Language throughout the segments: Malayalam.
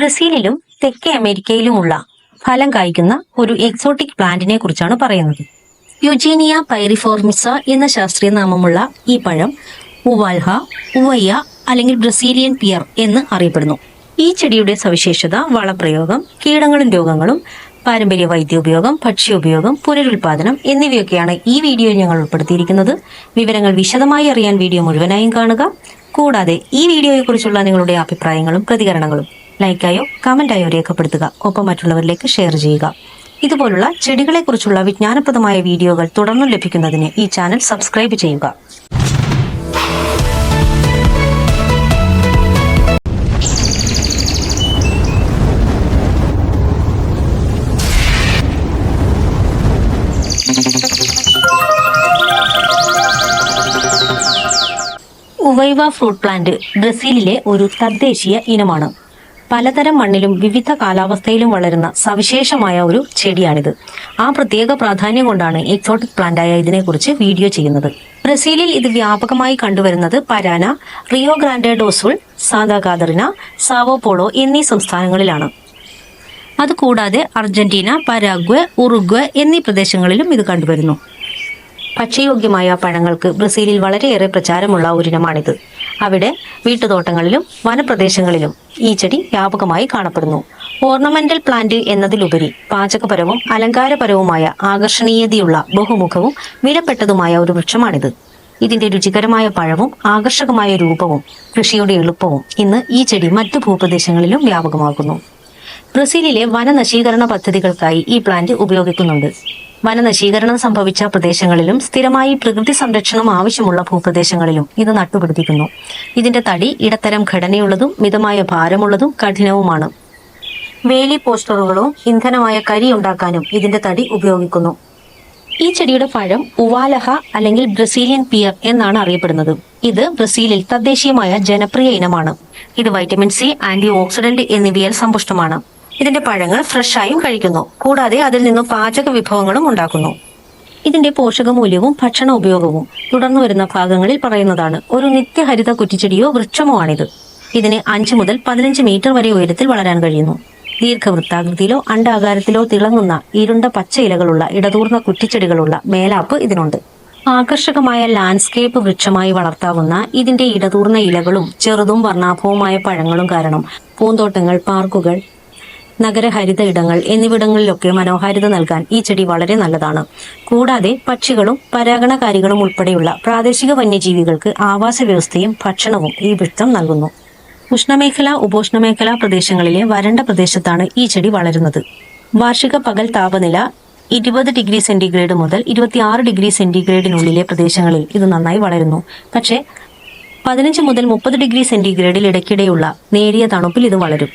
ബ്രസീലിലും തെക്കേ അമേരിക്കയിലുമുള്ള ഫലം കായ്ക്കുന്ന ഒരു എക്സോട്ടിക് പ്ലാന്റിനെ കുറിച്ചാണ് പറയുന്നത്. യുജീനിയ പൈറിഫോർമിസ എന്ന ശാസ്ത്രീയ നാമമുള്ള ഈ പഴം ഉവാൽഹ, ഉവയ്യ അല്ലെങ്കിൽ ബ്രസീലിയൻ പിയർ എന്ന് അറിയപ്പെടുന്നു. ഈ ചെടിയുടെ സവിശേഷത വളപ്രയോഗം, കീടങ്ങളും രോഗങ്ങളും, പാരമ്പര്യ വൈദ്യോപയോഗം, ഭക്ഷ്യോപയോഗം, പുനരുൽപാദനം എന്നിവയൊക്കെയാണ് ഈ വീഡിയോയിൽ ഞങ്ങൾ ഉൾപ്പെടുത്തിയിരിക്കുന്നത്. വിവരങ്ങൾ വിശദമായി അറിയാൻ വീഡിയോ മുഴുവനായും കാണുക. കൂടാതെ ഈ വീഡിയോയെക്കുറിച്ചുള്ള നിങ്ങളുടെ അഭിപ്രായങ്ങളും പ്രതികരണങ്ങളും ലൈക്കായോ കമന്റായോ രേഖപ്പെടുത്തുക. ഒപ്പം മറ്റുള്ളവരിലേക്ക് ഷെയർ ചെയ്യുക. ഇതുപോലുള്ള ചെടികളെക്കുറിച്ചുള്ള വിജ്ഞാനപ്രദമായ വീഡിയോകൾ തുടർന്നും ലഭിക്കുന്നതിന് ഈ ചാനൽ സബ്സ്ക്രൈബ് ചെയ്യുക. ഉവൈവ ഫ്രൂട്ട് പ്ലാന്റ് ബ്രസീലിലെ ഒരു തദ്ദേശീയ ഇനമാണ്. പലതരം മണ്ണിലും വിവിധ കാലാവസ്ഥയിലും വളരുന്ന സവിശേഷമായ ഒരു ചെടിയാണിത്. ആ പ്രത്യേക പ്രാധാന്യം കൊണ്ടാണ് എക്സോട്ടിക് പ്ലാന്റായ ഇതിനെക്കുറിച്ച് വീഡിയോ ചെയ്യുന്നത്. ബ്രസീലിൽ ഇത് വ്യാപകമായി കണ്ടുവരുന്നത് പരാന, റിയോ ഗ്രാൻഡെ ഡോ സുൾ, സാന്താ കാതറിന, സാവോ പോളോ എന്നീ സംസ്ഥാനങ്ങളിലാണ്. അതുകൂടാതെ അർജന്റീന, പരാഗ്വെ, ഉറുഗ്വെ എന്നീ പ്രദേശങ്ങളിലും ഇത് കണ്ടുവരുന്നു. ഭക്ഷ്യയോഗ്യമായ പഴങ്ങൾക്ക് ബ്രസീലിൽ വളരെയേറെ പ്രചാരമുള്ള ഒരിനമാണിത്. അവിടെ വീട്ടുതോട്ടങ്ങളിലും വനപ്രദേശങ്ങളിലും ഈ ചെടി വ്യാപകമായി കാണപ്പെടുന്നു. ഓർണമെന്റൽ പ്ലാന്റ് എന്നതിലുപരി പാചകപരവും അലങ്കാരപരവുമായ ആകർഷണീയതയുള്ള ബഹുമുഖവും വിലപ്പെട്ടതുമായ ഒരു വൃക്ഷമാണിത്. ഇതിന്റെ രുചികരമായ പഴവും ആകർഷകമായ രൂപവും കൃഷിയുടെ എളുപ്പവും ഇന്ന് ഈ ചെടി മറ്റു ഭൂപ്രദേശങ്ങളിലും വ്യാപകമാക്കുന്നു. ബ്രസീലിലെ വനനശീകരണ പദ്ധതികൾക്കായി ഈ പ്ലാന്റ് ഉപയോഗിക്കുന്നുണ്ട്. വനനശീകരണം സംഭവിച്ച പ്രദേശങ്ങളിലും സ്ഥിരമായി പ്രകൃതി സംരക്ഷണം ആവശ്യമുള്ള ഭൂപ്രദേശങ്ങളിലും ഇത് നട്ടുപിടിപ്പിക്കുന്നു. ഇതിന്റെ തടി ഇടത്തരം ഘടനയുള്ളതും മിതമായ ഭാരമുള്ളതും കഠിനവുമാണ്. വേലി പോസ്റ്ററുകളോ ഇന്ധനമായ കരി ഉണ്ടാക്കാനും ഇതിന്റെ തടി ഉപയോഗിക്കുന്നു. ഈ ചെടിയുടെ പഴം ഉവാലഹ അല്ലെങ്കിൽ ബ്രസീലിയൻ പിയർ എന്നാണ് അറിയപ്പെടുന്നത്. ഇത് ബ്രസീലിൽ തദ്ദേശീയമായ ജനപ്രിയ ഇനമാണ്. ഇത് വൈറ്റമിൻ സി, ആന്റി ഓക്സിഡന്റ് എന്നിവയാൽ സമ്പുഷ്ടമാണ്. ഇതിന്റെ പഴങ്ങൾ ഫ്രഷായും കഴിക്കുന്നു. കൂടാതെ അതിൽ നിന്നും പാചക വിഭവങ്ങളും ഉണ്ടാക്കുന്നു. ഇതിന്റെ പോഷകമൂല്യവും ഭക്ഷണ ഉപയോഗവും തുടർന്നു വരുന്ന ഭാഗങ്ങളിൽ പറയുന്നതാണ്. ഒരു നിത്യഹരിത കുറ്റിച്ചെടിയോ വൃക്ഷമോ ആണിത്. ഇതിന് 5 മുതൽ 15 മീറ്റർ വരെ ഉയരത്തിൽ വളരാൻ കഴിയുന്നു. ദീർഘവൃത്താകൃതിയിലോ അണ്ഡാകാരത്തിലോ തിളങ്ങുന്ന ഇരുണ്ട പച്ച ഇലകളുള്ള ഇടതൂർന്ന കുറ്റിച്ചെടികളുള്ള മേലാപ്പ് ഇതിനുണ്ട്. ആകർഷകമായ ലാൻഡ്സ്കേപ്പ് വൃക്ഷമായി വളർത്താവുന്ന ഇതിന്റെ ഇടതൂർന്ന ഇലകളും ചെറുതും വർണ്ണാഭവുമായ പഴങ്ങളും കാരണം പൂന്തോട്ടങ്ങൾ, പാർക്കുകൾ, നഗരഹരിത ഇടങ്ങൾ എന്നിവിടങ്ങളിലൊക്കെ മനോഹാരിത നൽകാൻ ഈ ചെടി വളരെ നല്ലതാണ്. കൂടാതെ പക്ഷികളും പരാഗണകാരികളും ഉൾപ്പെടെയുള്ള പ്രാദേശിക വന്യജീവികൾക്ക് ആവാസ വ്യവസ്ഥയും ഭക്ഷണവും ഈ വൃക്ഷം നൽകുന്നു. ഉഷ്ണമേഖല, ഉപോഷ്ണമേഖല പ്രദേശങ്ങളിലെ വരണ്ട പ്രദേശത്താണ് ഈ ചെടി വളരുന്നത്. വാർഷിക പകൽ താപനില 20 ഡിഗ്രി സെന്റിഗ്രേഡ് മുതൽ 26 ഡിഗ്രി സെന്റിഗ്രേഡിനുള്ളിലെ പ്രദേശങ്ങളിൽ ഇത് നന്നായി വളരുന്നു. പക്ഷേ 15 മുതൽ 30 ഡിഗ്രി സെന്റിഗ്രേഡിൽ ഇടയ്ക്കിടെയുള്ള നേരിയ തണുപ്പിൽ ഇത് വളരും.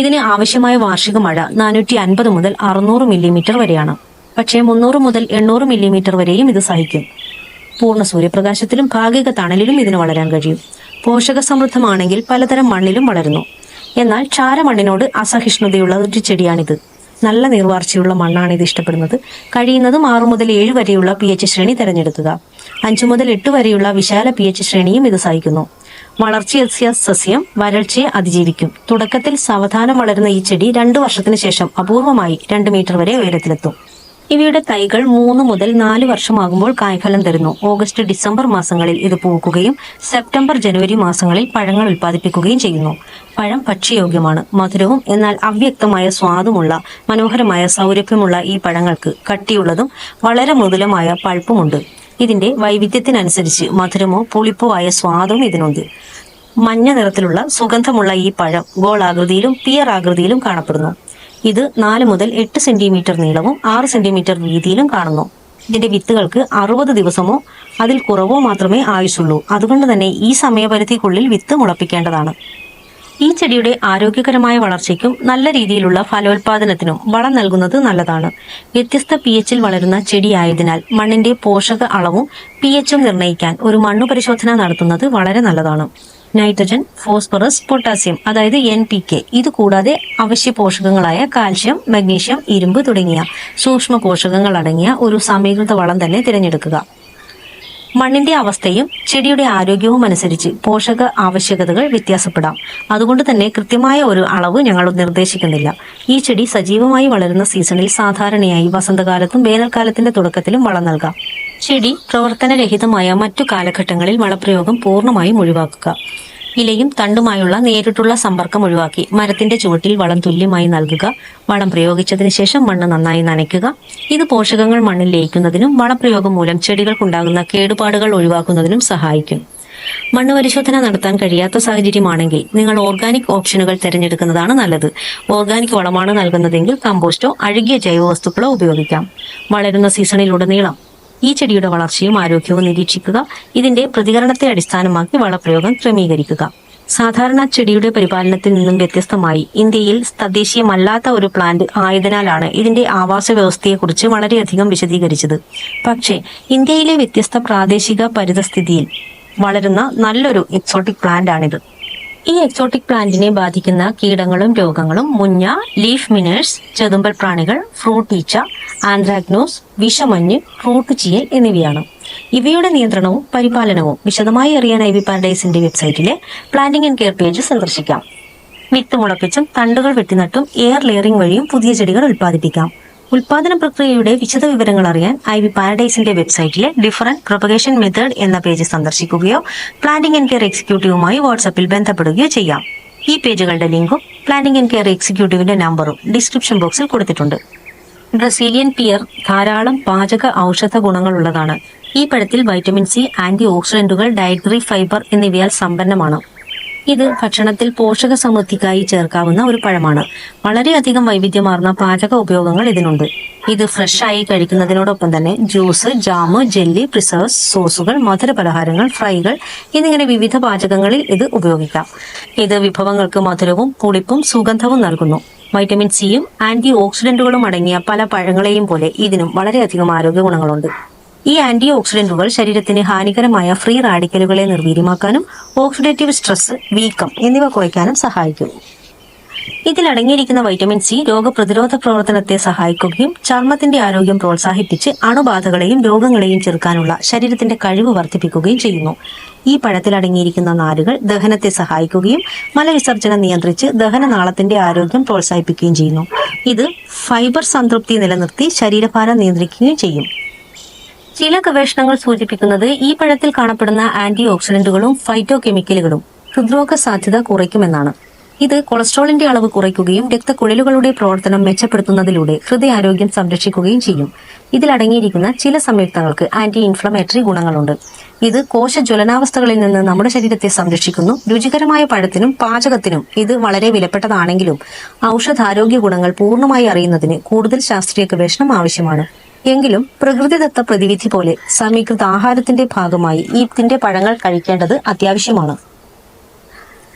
ഇതിന് ആവശ്യമായ വാർഷിക മഴ 450 മുതൽ 600 മില്ലിമീറ്റർ വരെയാണ്. പക്ഷേ 300 മുതൽ 800 മില്ലിമീറ്റർ വരെയും ഇത് സഹിക്കും. പൂർണ്ണ സൂര്യപ്രകാശത്തിലും ഭാഗിക തണലിലും ഇതിന് വളരാൻ കഴിയും. പോഷക സമൃദ്ധമാണെങ്കിൽ പലതരം മണ്ണിലും വളരുന്നു. എന്നാൽ ക്ഷാരമണ്ണിനോട് അസഹിഷ്ണുതയുള്ള ഒരു ചെടിയാണിത്. നല്ല നീർവാർച്ചയുള്ള മണ്ണാണ് ഇത് ഇഷ്ടപ്പെടുന്നത്. കഴിയുന്നതും 6 മുതൽ 7 വരെയുള്ള pH ശ്രേണി തിരഞ്ഞെടുക്കുക. 5 മുതൽ 8 വരെയുള്ള വിശാല pH ശ്രേണിയും ഇത് സഹിക്കുന്നു. വളർച്ചയെത്തിയ സസ്യം വരൾച്ചയെ അതിജീവിക്കും. തുടക്കത്തിൽ സാവധാനം വളരുന്ന ഈ ചെടി 2 വർഷത്തിന് ശേഷം അപൂർവമായി 2 മീറ്റർ വരെ ഉയരത്തിലെത്തും. ഇവയുടെ തൈകൾ 3 മുതൽ 4 വർഷമാകുമ്പോൾ കായ്ഫലം തരുന്നു. ഓഗസ്റ്റ്, ഡിസംബർ മാസങ്ങളിൽ ഇത് പൂക്കുകയും സെപ്റ്റംബർ, ജനുവരി മാസങ്ങളിൽ പഴങ്ങൾ ഉൽപ്പാദിപ്പിക്കുകയും ചെയ്യുന്നു. പഴം ഭക്ഷ്യയോഗ്യമാണ്. മധുരവും എന്നാൽ അവ്യക്തമായ സ്വാദുമുള്ള മനോഹരമായ സൗരഭ്യമുള്ള ഈ പഴങ്ങൾക്ക് കട്ടിയുള്ളതും വളരെ മൃദുലമായ പൾപ്പുമുണ്ട്. ഇതിന്റെ വൈവിധ്യത്തിനനുസരിച്ച് മധുരമോ പുളിപ്പോ ആയ സ്വാദും ഇതിനുണ്ട്. മഞ്ഞ നിറത്തിലുള്ള സുഗന്ധമുള്ള ഈ പഴം ഗോളാകൃതിയിലും പിയർ ആകൃതിയിലും കാണപ്പെടുന്നു. ഇത് 4 മുതൽ 8 സെന്റിമീറ്റർ നീളവും 6 സെന്റിമീറ്റർ വീതിയിലും കാണുന്നു. ഇതിന്റെ വിത്തുകൾക്ക് 60 ദിവസമോ അതിൽ കുറവോ മാത്രമേ ആയുസുള്ളൂ. അതുകൊണ്ട് തന്നെ ഈ സമയപരിധിക്കുള്ളിൽ വിത്ത് മുളപ്പിക്കേണ്ടതാണ്. ഈ ചെടിയുടെ ആരോഗ്യകരമായ വളർച്ചയ്ക്കും നല്ല രീതിയിലുള്ള ഫലോത്പാദനത്തിനും വളം നൽകുന്നത് നല്ലതാണ്. വ്യത്യസ്ത pHൽ വളരുന്ന ചെടിയായതിനാൽ മണ്ണിന്റെ പോഷക അളവും pHും നിർണ്ണയിക്കാൻ ഒരു മണ്ണു പരിശോധന നടത്തുന്നത് വളരെ നല്ലതാണ്. നൈട്രജൻ, ഫോസ്ഫറസ്, പൊട്ടാസ്യം അതായത് NPK, ഇത് കൂടാതെ അവശ്യ പോഷകങ്ങളായ കാൽഷ്യം, മഗ്നീഷ്യം, ഇരുമ്പ് തുടങ്ങിയ സൂക്ഷ്മ പോഷകങ്ങൾ അടങ്ങിയ ഒരു സമീകൃത വളം തന്നെ തിരഞ്ഞെടുക്കുക. മണ്ണിന്റെ അവസ്ഥയും ചെടിയുടെ ആരോഗ്യവും അനുസരിച്ച് പോഷക ആവശ്യകതകൾ വ്യത്യാസപ്പെടാം. അതുകൊണ്ട് തന്നെ കൃത്യമായ ഒരു അളവ് ഞങ്ങൾ നിർദ്ദേശിക്കുന്നില്ല. ഈ ചെടി സജീവമായി വളരുന്ന സീസണിൽ സാധാരണയായി വസന്തകാലത്തും വേനൽക്കാലത്തിന്റെ തുടക്കത്തിലും വളം നൽകാം. ചെടി പ്രവർത്തനരഹിതമായ മറ്റു കാലഘട്ടങ്ങളിൽ വളപ്രയോഗം പൂർണ്ണമായും ഒഴിവാക്കുക. ഇലയും തണ്ടുമായുള്ള നേരിട്ടുള്ള സമ്പർക്കം ഒഴിവാക്കി മരത്തിന്റെ ചുവട്ടിൽ വളം തുല്യമായി നൽകുക. വളം പ്രയോഗിച്ചതിന് ശേഷം മണ്ണ് നന്നായി നനയ്ക്കുക. ഇത് പോഷകങ്ങൾ മണ്ണിൽ ലയിക്കുന്നതിനും വളപ്രയോഗം മൂലം ചെടികൾക്കുണ്ടാകുന്ന കേടുപാടുകൾ ഒഴിവാക്കുന്നതിനും സഹായിക്കും. മണ്ണ് പരിശോധന നടത്താൻ കഴിയാത്ത സാഹചര്യമാണെങ്കിൽ നിങ്ങൾ ഓർഗാനിക് ഓപ്ഷനുകൾ തിരഞ്ഞെടുക്കുന്നതാണ് നല്ലത്. ഓർഗാനിക് വളമാണ് നൽകുന്നതെങ്കിൽ കമ്പോസ്റ്റോ അഴുകിയ ജൈവവസ്തുക്കളോ ഉപയോഗിക്കാം. വളരുന്ന സീസണിലുടനീളം ഈ ചെടിയുടെ വളർച്ചയും ആരോഗ്യവും നിരീക്ഷിക്കുക. ഇതിന്റെ പ്രതികരണത്തെ അടിസ്ഥാനമാക്കി വളപ്രയോഗം ക്രമീകരിക്കുക. സാധാരണ ചെടിയുടെ പരിപാലനത്തിൽ നിന്നും വ്യത്യസ്തമായി ഇന്ത്യയിൽ തദ്ദേശീയമല്ലാത്ത ഒരു പ്ലാന്റ് ആയതിനാലാണ് ഇതിന്റെ ആവാസ വ്യവസ്ഥയെക്കുറിച്ച് വളരെയധികം വിശദീകരിച്ചത്. പക്ഷേ ഇന്ത്യയിലെ വ്യത്യസ്ത പ്രാദേശിക പരിതസ്ഥിതിയിൽ വളരുന്ന നല്ലൊരു എക്സോട്ടിക് പ്ലാന്റ് ആണിത്. ഈ എക്സോട്ടിക് പ്ലാന്റിനെ ബാധിക്കുന്ന കീടങ്ങളും രോഗങ്ങളും മുഞ്ഞ, ലീഫ് മിനേഴ്സ്, ചെതുമ്പൽ പ്രാണികൾ, ഫ്രൂട്ട് ഈച്ച, ആന്ത്രാക്നോസ്, വിഷമഞ്ഞ്, ഫ്രൂട്ട് ചീയൽ എന്നിവയാണ്. ഇവയുടെ നിയന്ത്രണവും പരിപാലനവും വിശദമായി അറിയാൻ ഐവി പാരഡൈസിന്റെ വെബ്സൈറ്റിലെ പ്ലാന്റിംഗ് ആൻഡ് കെയർ പേജ് സന്ദർശിക്കാം. വിത്ത് മുളപ്പിച്ചും തണ്ടുകൾ വെട്ടിനട്ടും എയർ ലെയറിംഗ് വഴിയും പുതിയ ചെടികൾ ഉൽപ്പാദിപ്പിക്കാം. ഉൽപാദന പ്രക്രിയയുടെ വിശദ വിവരങ്ങൾ അറിയാൻ ഐവി പാരഡൈസിന്റെ വെബ്സൈറ്റിലെ ഡിഫറന്റ് പ്രൊപ്പഗേഷൻ മെത്തേഡ് എന്ന പേജ് സന്ദർശിക്കുകയോ പ്ലാന്റിംഗ് ആൻഡ് കെയർ എക്സിക്യൂട്ടീവുമായി വാട്സാപ്പിൽ ബന്ധപ്പെടുകയോ ചെയ്യാം. ഈ പേജുകളുടെ ലിങ്കും പ്ലാന്റിംഗ് ആൻഡ് കെയർ എക്സിക്യൂട്ടീവിന്റെ നമ്പറും ഡിസ്ക്രിപ്ഷൻ ബോക്സിൽ കൊടുത്തിട്ടുണ്ട്. ബ്രസീലിയൻ പിയർ ധാരാളം പാചക ഔഷധ ഗുണങ്ങളുള്ളതാണ്. ഈ പഴത്തിൽ വൈറ്റമിൻ സി, ആന്റി ഓക്സിഡന്റുകൾ, ഡയറ്ററി ഫൈബർ എന്നിവയാൽ സമ്പന്നമാണ്. ഇത് ഭക്ഷണത്തിൽ പോഷക സമൃദ്ധിക്കായി ചേർക്കാവുന്ന ഒരു പഴമാണ്. വളരെയധികം വൈവിധ്യമാർന്ന പാചക ഉപയോഗങ്ങൾ ഇതിനുണ്ട്. ഇത് ഫ്രഷായി കഴിക്കുന്നതിനോടൊപ്പം തന്നെ ജ്യൂസ്, ജാം, ജെല്ലി, പ്രിസർവ്സ്, സോസുകൾ, മധുര പലഹാരങ്ങൾ, ഫ്രൈകൾ എന്നിങ്ങനെ വിവിധ പാചകങ്ങളിൽ ഇത് ഉപയോഗിക്കാം. ഇത് വിഭവങ്ങൾക്ക് മധുരവും പുളിപ്പും സുഗന്ധവും നൽകുന്നു. വൈറ്റമിൻ സിയും ആന്റി ഓക്സിഡന്റുകളും അടങ്ങിയ പല പഴങ്ങളെയും പോലെ ഇതിനും വളരെയധികം ആരോഗ്യ ഗുണങ്ങളുണ്ട്. ഈ ആന്റി ഓക്സിഡന്റുകൾ ശരീരത്തിന് ഹാനികരമായ ഫ്രീ റാഡിക്കലുകളെ നിർവീര്യമാക്കാനും ഓക്സിഡേറ്റീവ് സ്ട്രെസ്, വീക്കം എന്നിവ കുറയ്ക്കാനും സഹായിക്കും. ഇതിൽ അടങ്ങിയിരിക്കുന്ന വൈറ്റമിൻ സി രോഗപ്രതിരോധ പ്രവർത്തനത്തെ സഹായിക്കുകയും ചർമ്മത്തിന്റെ ആരോഗ്യം പ്രോത്സാഹിപ്പിച്ച് അണുബാധകളെയും രോഗങ്ങളെയും ചെറുക്കാനുള്ള ശരീരത്തിന്റെ കഴിവ് വർദ്ധിപ്പിക്കുകയും ചെയ്യുന്നു. ഈ പഴത്തിൽ അടങ്ങിയിരിക്കുന്ന നാരുകൾ ദഹനത്തെ സഹായിക്കുകയും മലവിസർജനം നിയന്ത്രിച്ച് ദഹനനാളത്തിന്റെ ആരോഗ്യം പ്രോത്സാഹിപ്പിക്കുകയും ചെയ്യുന്നു. ഇത് ഫൈബർ സംതൃപ്തി നിലനിർത്തി ശരീരഭാരം നിയന്ത്രിക്കുകയും ചെയ്യും. ചില ഗവേഷണങ്ങൾ സൂചിപ്പിക്കുന്നത് ഈ പഴത്തിൽ കാണപ്പെടുന്ന ആന്റി ഓക്സിഡന്റുകളും ഫൈറ്റോ കെമിക്കലുകളും ഹൃദ്രോഗ സാധ്യത കുറയ്ക്കുമെന്നാണ്. ഇത് കൊളസ്ട്രോളിന്റെ അളവ് കുറയ്ക്കുകയും രക്തക്കുഴലുകളുടെ പ്രവർത്തനം മെച്ചപ്പെടുത്തുന്നതിലൂടെ ഹൃദയാരോഗ്യം സംരക്ഷിക്കുകയും ചെയ്യും. ഇതിൽ അടങ്ങിയിരിക്കുന്ന ചില സംയുക്തങ്ങൾക്ക് ആന്റി ഇൻഫ്ലമേറ്ററി ഗുണങ്ങളുണ്ട്. ഇത് കോശ ജ്വലനാവസ്ഥകളിൽ നിന്ന് നമ്മുടെ ശരീരത്തെ സംരക്ഷിക്കുന്നു. രുചികരമായ പഴത്തിനും പാചകത്തിനും ഇത് വളരെ വിലപ്പെട്ടതാണെങ്കിലും ഔഷധാരോഗ്യ ഗുണങ്ങൾ പൂർണ്ണമായി അറിയുന്നതിന് കൂടുതൽ ശാസ്ത്രീയ ഗവേഷണം ആവശ്യമാണ്. എങ്കിലും പ്രകൃതിദത്ത പ്രതിവിധി പോലെ സമീകൃത ആഹാരത്തിന്റെ ഭാഗമായി ഇതിന്റെ പഴങ്ങൾ കഴിക്കേണ്ടത് അത്യാവശ്യമാണ്.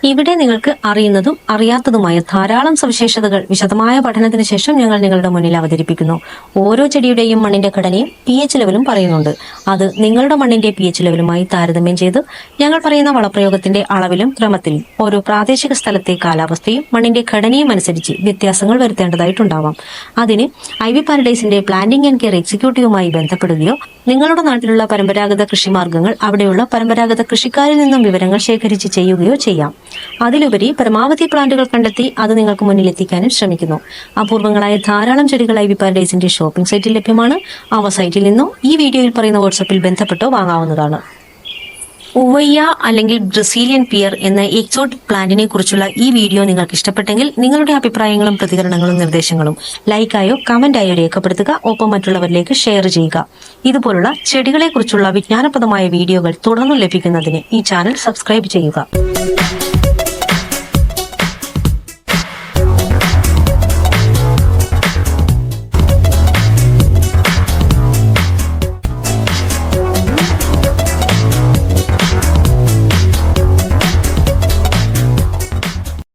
ഇവിടെ നിങ്ങൾക്ക് അറിയുന്നതും അറിയാത്തതുമായ ധാരാളം സവിശേഷതകൾ വിശദമായ പഠനത്തിന് ശേഷം ഞങ്ങൾ നിങ്ങളുടെ മുന്നിൽ അവതരിപ്പിക്കുന്നു. ഓരോ ചെടിയുടെയും മണ്ണിന്റെ ഘടനയും pH ലെവലും പറയുന്നുണ്ട്. അത് നിങ്ങളുടെ മണ്ണിന്റെ pH ലെവലുമായി താരതമ്യം ചെയ്ത് ഞങ്ങൾ പറയുന്ന വളപ്രയോഗത്തിന്റെ അളവിലും ക്രമത്തിലും ഓരോ പ്രാദേശിക സ്ഥലത്തെ കാലാവസ്ഥയും മണ്ണിന്റെ ഘടനയും അനുസരിച്ച് വ്യത്യാസങ്ങൾ വരുത്തേണ്ടതായിട്ടുണ്ടാവാം. അതിന് ഐവി പാരഡൈസിന്റെ പ്ലാന്റിംഗ് ആൻഡ് കെയർ എക്സിക്യൂട്ടീവുമായി ബന്ധപ്പെടുകയോ നിങ്ങളുടെ നാട്ടിലുള്ള പരമ്പരാഗത കൃഷിമാർഗങ്ങൾ അവിടെയുള്ള പരമ്പരാഗത കൃഷിക്കാരിൽ നിന്നും വിവരങ്ങൾ ശേഖരിച്ച് ചെയ്യുകയോ ചെയ്യാം. അതിലുപരി പരമാവധി പ്ലാന്റുകൾ കണ്ടെത്തി അത് നിങ്ങൾക്ക് മുന്നിൽ എത്തിക്കാനും ശ്രമിക്കുന്നു. അപൂർവങ്ങളായ ധാരാളം ചെടികൾ ഐവി പാരഡൈസിന്റെ ഷോപ്പിംഗ് സൈറ്റിൽ ലഭ്യമാണ്. അവ സൈറ്റിൽ നിന്നോ ഈ വീഡിയോയിൽ പറയുന്ന വാട്സാപ്പിൽ ബന്ധപ്പെട്ടോ വാങ്ങാവുന്നതാണ്. ഉവയ്യ അല്ലെങ്കിൽ ബ്രസീലിയൻ പിയർ എന്ന എക്സോട്ടിക് പ്ലാന്റിനെ കുറിച്ചുള്ള ഈ വീഡിയോ നിങ്ങൾക്ക് ഇഷ്ടപ്പെട്ടെങ്കിൽ നിങ്ങളുടെ അഭിപ്രായങ്ങളും പ്രതികരണങ്ങളും നിർദ്ദേശങ്ങളും ലൈക്കായോ കമന്റായോ രേഖപ്പെടുത്തുക. ഒപ്പം മറ്റുള്ളവരിലേക്ക് ഷെയർ ചെയ്യുക. ഇതുപോലുള്ള ചെടികളെ കുറിച്ചുള്ള വിജ്ഞാനപ്രദമായ വീഡിയോകൾ തുടർന്നും ലഭിക്കുന്നതിന് ഈ ചാനൽ സബ്സ്ക്രൈബ് ചെയ്യുക.